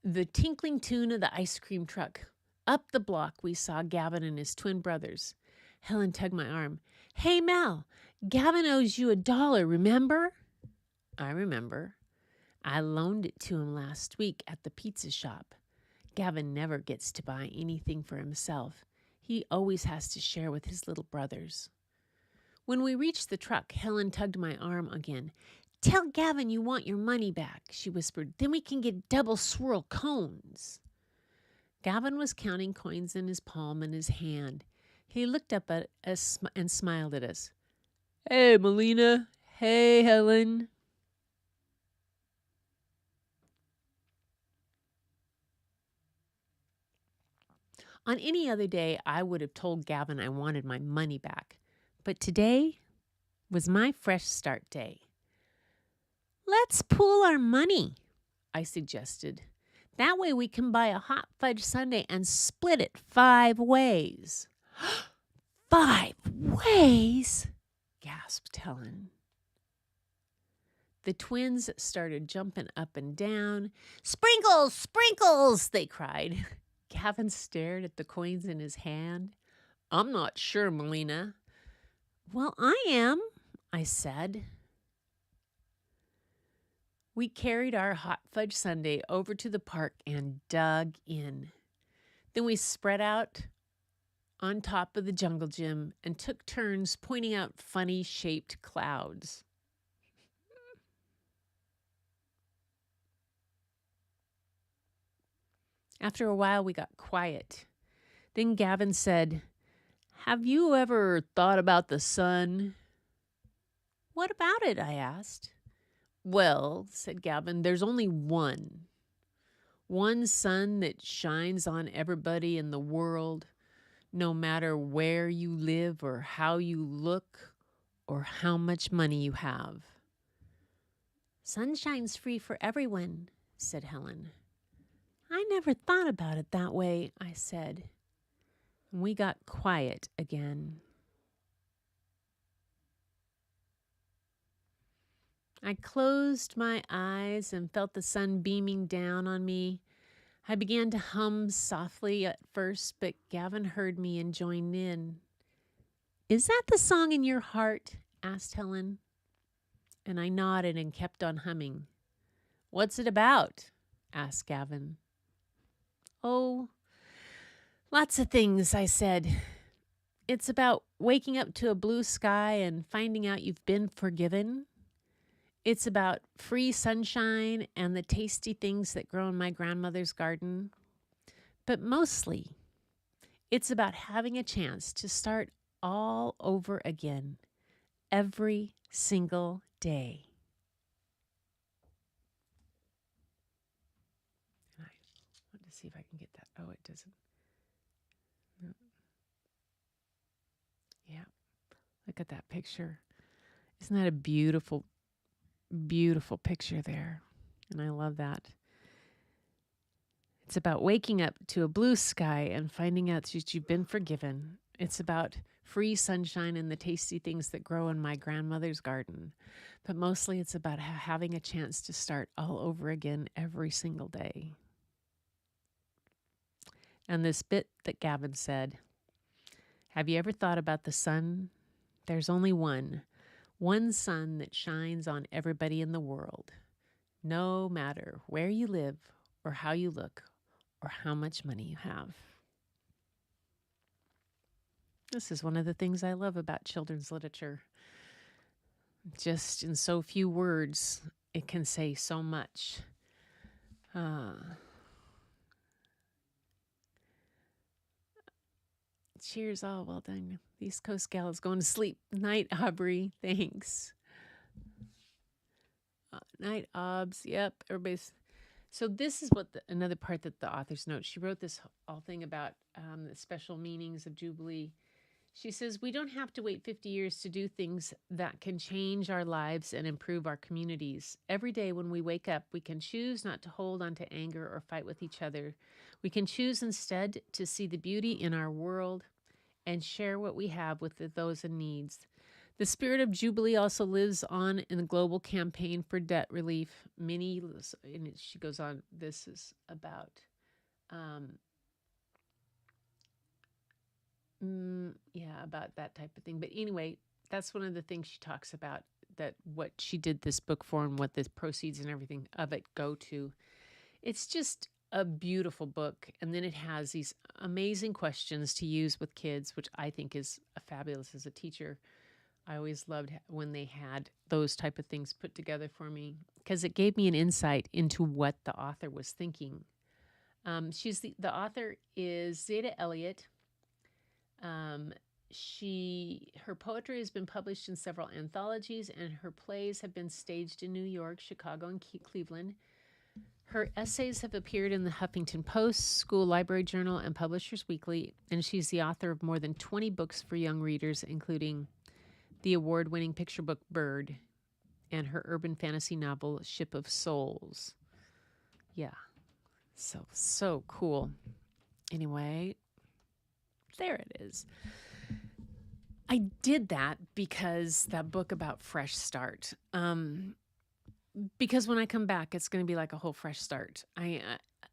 the tinkling tune of the ice cream truck. Up the block, we saw Gavin and his twin brothers. Helen tugged my arm. Hey, Mel, Gavin owes you $1, remember? I remember. I loaned it to him last week at the pizza shop. Gavin never gets to buy anything for himself. He always has to share with his little brothers. When we reached the truck, Helen tugged my arm again. Tell Gavin you want your money back, she whispered. Then we can get double swirl cones. Gavin was counting coins in his palm and his hand. He looked up at us and smiled at us. Hey, Melina. Hey, Helen. On any other day, I would have told Gavin I wanted my money back. But today was my fresh start day. Let's pool our money, I suggested. That way we can buy a hot fudge sundae and split it 5 ways. 5 ways? Gasped Helen. The twins started jumping up and down. Sprinkles, sprinkles, they cried. Gavin stared at the coins in his hand. I'm not sure, Melina. Well, I am, I said. We carried our hot fudge sundae over to the park and dug in. Then we spread out on top of the jungle gym and took turns pointing out funny-shaped clouds. After a while, we got quiet. Then Gavin said, Have you ever thought about the sun? What about it? I asked. Well, said Gavin, there's only one. One sun that shines on everybody in the world, no matter where you live or how you look or how much money you have. Sunshine's free for everyone, said Helen. I never thought about it that way, I said. We got quiet again. I closed my eyes and felt the sun beaming down on me. I began to hum softly at first, but Gavin heard me and joined in. Is that the song in your heart? Asked Helen. And I nodded and kept on humming. What's it about? Asked Gavin. Oh, lots of things, I said. It's about waking up to a blue sky and finding out you've been forgiven. It's about free sunshine and the tasty things that grow in my grandmother's garden. But mostly, it's about having a chance to start all over again every single day. I want to see if I can get that. Oh, it doesn't. No. Yeah. Look at that picture. Isn't that a beautiful, beautiful picture there? And I love that. It's about waking up to a blue sky and finding out that you've been forgiven. It's about free sunshine and the tasty things that grow in my grandmother's garden. But mostly it's about having a chance to start all over again every single day. And this bit that Gavin said, have you ever thought about the sun? There's only one sun that shines on everybody in the world, no matter where you live or how you look or how much money you have. This is one of the things I love about children's literature. Just in so few words, it can say so much. Cheers, all well done. East Coast gal is going to sleep. Night, Aubrey. Thanks. Night, Obs. Yep, everybody's. So this is what another part that the author's note. She wrote this whole thing about the special meanings of Jubilee. She says, we don't have to wait 50 years to do things that can change our lives and improve our communities. Every day when we wake up, we can choose not to hold on to anger or fight with each other. We can choose instead to see the beauty in our world and share what we have with those in need. The spirit of Jubilee also lives on in the global campaign for debt relief. And she goes on, this is about about that type of thing. But anyway, that's one of the things she talks about, that what she did this book for and what the proceeds and everything of it go to. It's just a beautiful book. And then it has these amazing questions to use with kids, which I think is fabulous as a teacher. I always loved when they had those type of things put together for me, because it gave me an insight into what the author was thinking. The author is Zeta Elliott. Her poetry has been published in several anthologies, and her plays have been staged in New York, Chicago, and Cleveland. Her essays have appeared in the Huffington Post, School Library Journal, and Publishers Weekly, and she's the author of more than 20 books for young readers, including the award-winning picture book Bird and her urban fantasy novel Ship of Souls. Yeah, so cool. Anyway, there it is. I did that because that book about fresh start. Because when I come back, it's going to be like a whole fresh start. I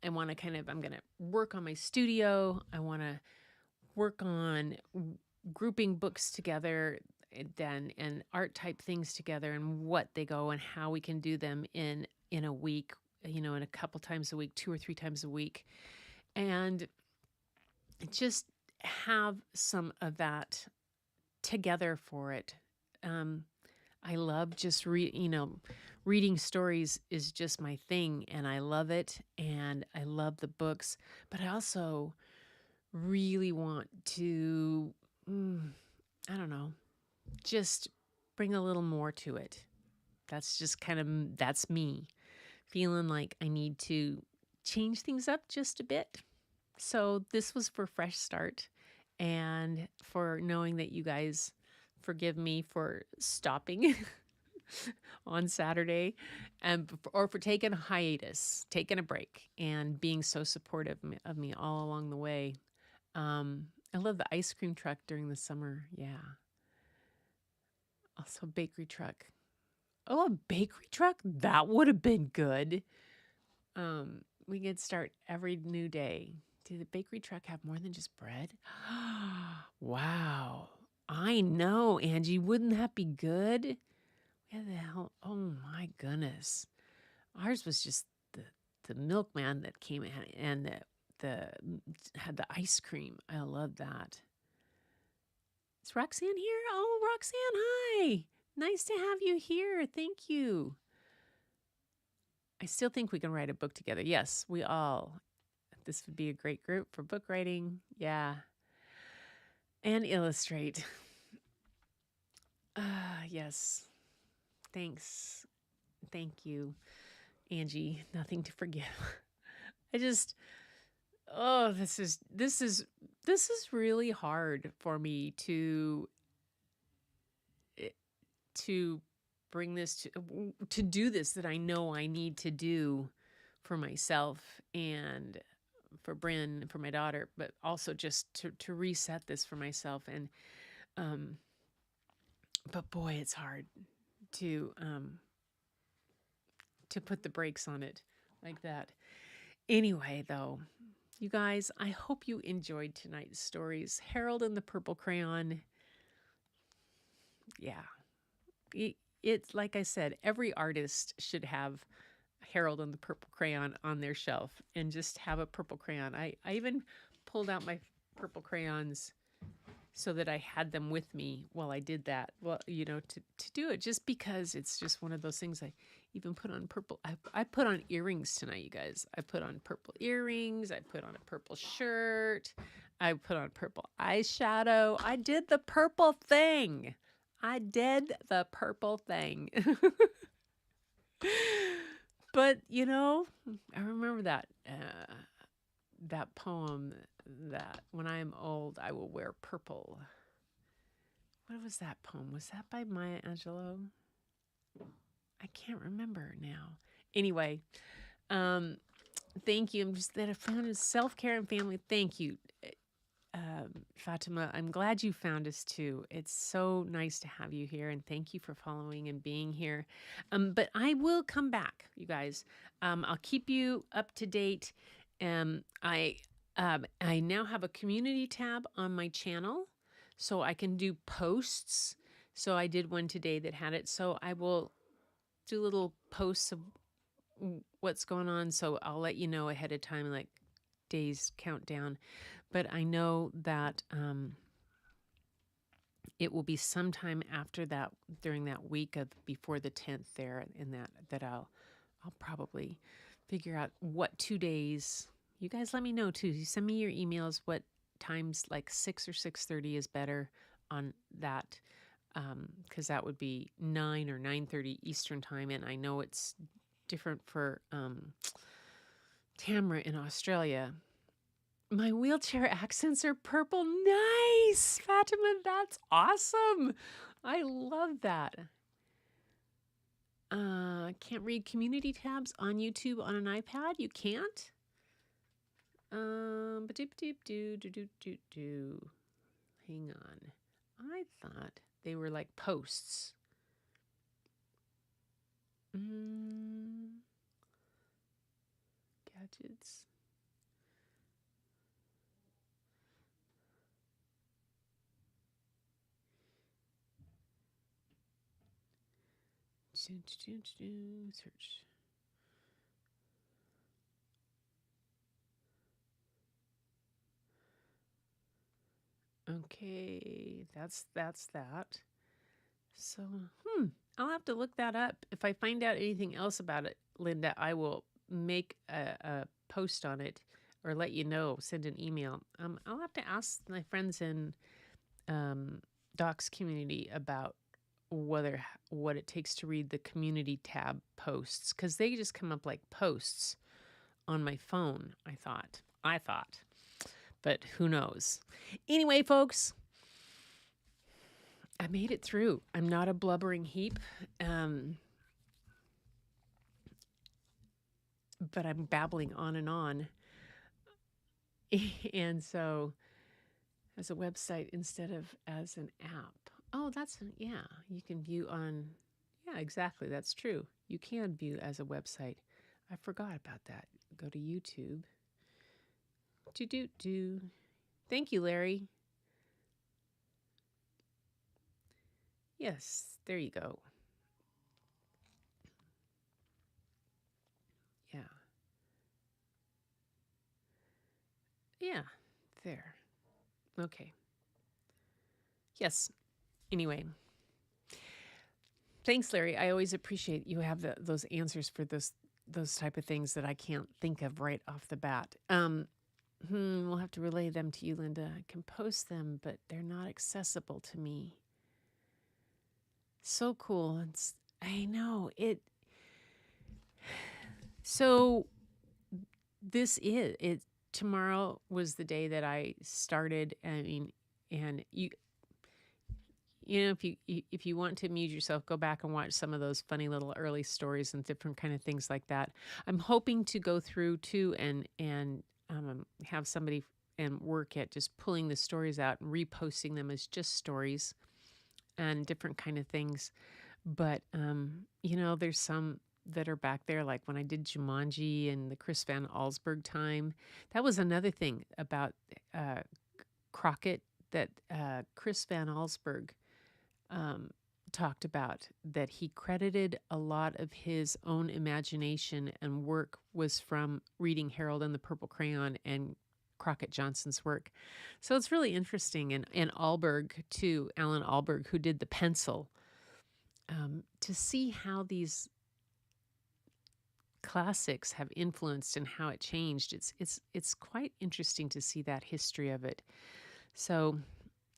want to I'm going to work on my studio. I want to work on grouping books together and art type things together, and what they go and how we can do them in a week, in a couple times a week, 2 or 3 times a week, and just have some of that together for it. I love just reading stories is just my thing, and I love it, and I love the books, but I also really want to, I don't know, just bring a little more to it. That's just that's me feeling like I need to change things up just a bit. So this was for fresh start, and for knowing that you guys forgive me for stopping on Saturday, or for taking a hiatus, taking a break, and being so supportive of me all along the way. I love the ice cream truck during the summer. Yeah. Also a bakery truck. Oh, a bakery truck? That would have been good. We could start every new day. Did the bakery truck have more than just bread? Wow. I know, Angie. Wouldn't that be good? Where the hell? Oh my goodness. Ours was just the milkman that came in, and had the ice cream. I love that. Is Roxanne here? Oh, Roxanne, hi. Nice to have you here. Thank you. I still think we can write a book together. Yes, we all. This would be a great group for book writing. Yeah. And illustrate. Yes. Thanks. Thank you, Angie. Nothing to forgive. this is really hard for me to to bring this to do this that I know I need to do for myself and for Bryn, for my daughter, but also just to reset this for myself. And but boy, it's hard to put the brakes on it like that. Anyway, though, you guys, I hope you enjoyed tonight's stories. Harold and the Purple Crayon. Yeah. It's like I said, every artist should have Harold and the Purple Crayon on their shelf and just have a purple crayon. I even pulled out my purple crayons so that I had them with me while I did that. Well, to do it, just because it's just one of those things. I even put on purple. I put on earrings tonight, you guys. I put on purple earrings. I put on a purple shirt. I put on purple eyeshadow. I did the purple thing. I did the purple thing. But, I remember that poem that when I am old, I will wear purple. What was that poem? Was that by Maya Angelou? I can't remember now. Anyway, thank you. I'm just that I found self-care and family. Thank you, Fatima. I'm glad you found us too. It's so nice to have you here, and thank you for following and being here. But I will come back, you guys. I'll keep you up to date. I now have a community tab on my channel, so I can do posts. So I did one today that had it. So I will do little posts of what's going on. So I'll let you know ahead of time, like days countdown. But I know that it will be sometime after that, during that week of before the 10th there, in that I'll probably figure out what 2 days. You guys let me know too. You send me your emails what times, like 6 or 6:30 is better on that, because that would be 9 or 9:30 Eastern time, and I know it's different for Tamara in Australia. My wheelchair accents are purple. Nice, Fatima. That's awesome. I love that. Can't read community tabs on YouTube on an iPad. You can't. Hang on. I thought they were like posts. Gadgets. Search. Okay, that's that. So, I'll have to look that up. If I find out anything else about it, Linda, I will make a post on it or let you know, send an email. I'll have to ask my friends in Doc's community about what it takes to read the community tab posts, because they just come up like posts on my phone, I thought. But who knows? Anyway, folks, I made it through. I'm not a blubbering heap. But I'm babbling on and on. And so as a website instead of as an app. Oh, you can view on, exactly. That's true. You can view as a website. I forgot about that. Go to YouTube. Thank you, Larry. Yes, there you go. Yeah, there. Okay. Yes. Anyway. Thanks, Larry. I always appreciate you have those answers for those type of things that I can't think of right off the bat. We'll have to relay them to you, Linda. I can post them, but they're not accessible to me. So cool. I know it. So tomorrow was the day that I started. I mean, and if you want to amuse yourself, go back and watch some of those funny little early stories and different kind of things like that. I'm hoping to go through too and have somebody and work at just pulling the stories out and reposting them as just stories and different kind of things. But there's some that are back there, like when I did Jumanji and the Chris Van Allsburg time. That was another thing about uh, Crockett that Chris Van Allsburg um, talked about, that he credited a lot of his own imagination and work was from reading Harold and the Purple Crayon and Crockett Johnson's work. So it's really interesting. And Allberg, too, Alan Allberg, who did the pencil, to see how these classics have influenced and how it changed. It's quite interesting to see that history of it. So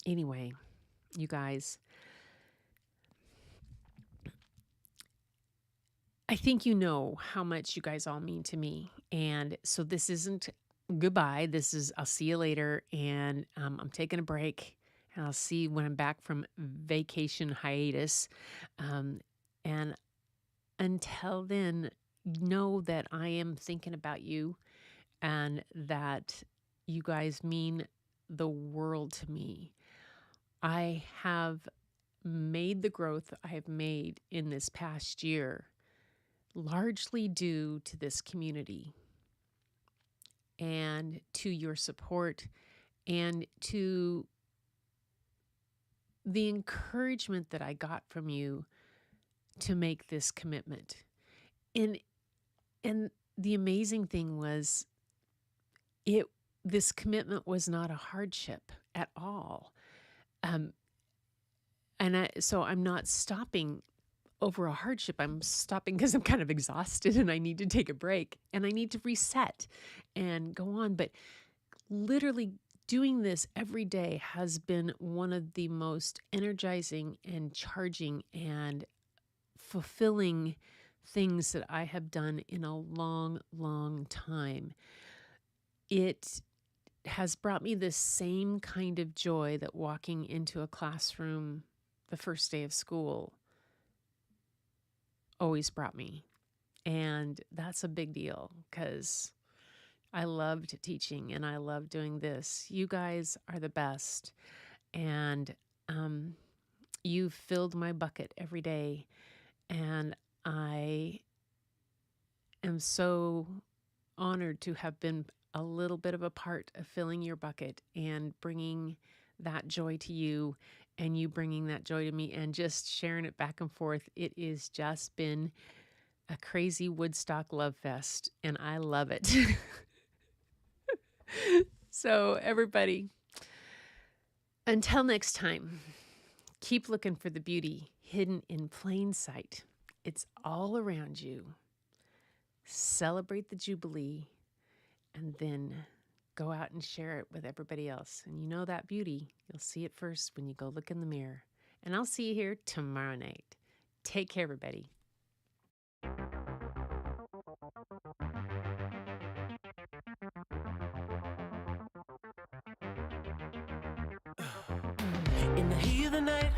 anyway, you guys, I think you know how much you guys all mean to me. And so this isn't goodbye. This is I'll see you later. And I'm taking a break. And I'll see you when I'm back from vacation hiatus. And until then, know that I am thinking about you and that you guys mean the world to me. I have made the growth I have made in this past year largely due to this community and to your support and to the encouragement that I got from you to make this commitment. And the amazing thing was this commitment was not a hardship at all. So I'm not stopping over a hardship. I'm stopping because I'm kind of exhausted and I need to take a break and I need to reset and go on. But literally doing this every day has been one of the most energizing and charging and fulfilling things that I have done in a long, long time. It has brought me the same kind of joy that walking into a classroom the first day of school always brought me. And that's a big deal because I loved teaching and I love doing this. You guys are the best. And you filled my bucket every day. And I am so honored to have been a little bit of a part of filling your bucket and bringing that joy to you and you bringing that joy to me and just sharing it back and forth. It has just been a crazy Woodstock love fest and I love it. So everybody, until next time, keep looking for the beauty hidden in plain sight. It's all around you. Celebrate the Jubilee and then go out and share it with everybody else. And you know that beauty, you'll see it first when you go look in the mirror. And I'll see you here tomorrow night. Take care, everybody. In the heat of the night,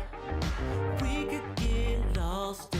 we could get lost